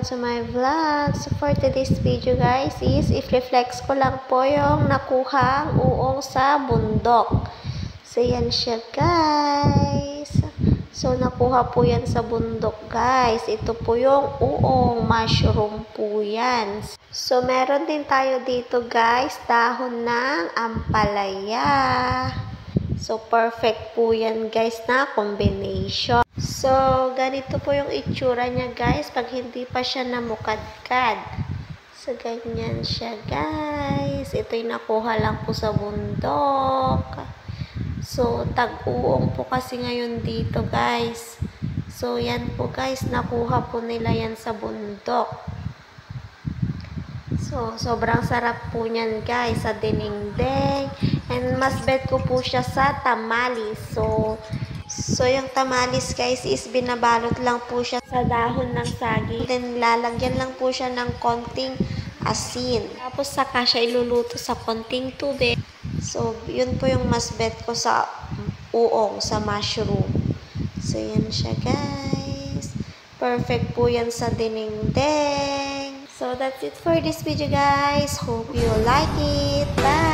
welcome to my vlog. So for today's video guys is i-reflex ko lang po yung nakuhang uong sa bundok. So yan siya guys. So nakuha po yan sa bundok guys. Ito po yung uong mushroom po yan. So meron din tayo dito guys, dahon ng ampalaya. So perfect po yan guys na combination. So, ganito po yung itsura niya guys pag hindi pa siya namukadkad. So, ganyan siya guys. Ito yung nakuha lang po sa bundok. So, tag-uong po kasi ngayon dito guys. So, yan po guys. Nakuha po nila yan sa bundok. So, sobrang sarap po niyan guys sa dinengdeng. And mas bet ko po siya sa tamalis. So, yung tamalis guys is binabalot lang po siya sa dahon ng saging. Then, lalagyan lang po siya ng konting asin. Tapos, saka siya iluluto sa konting tubig. So, yun po yung mas bet ko sa uong, sa mushroom. So, yan siya guys. Perfect po yan sa dinengdeng. So, that's it for this video guys. Hope you like it. Bye!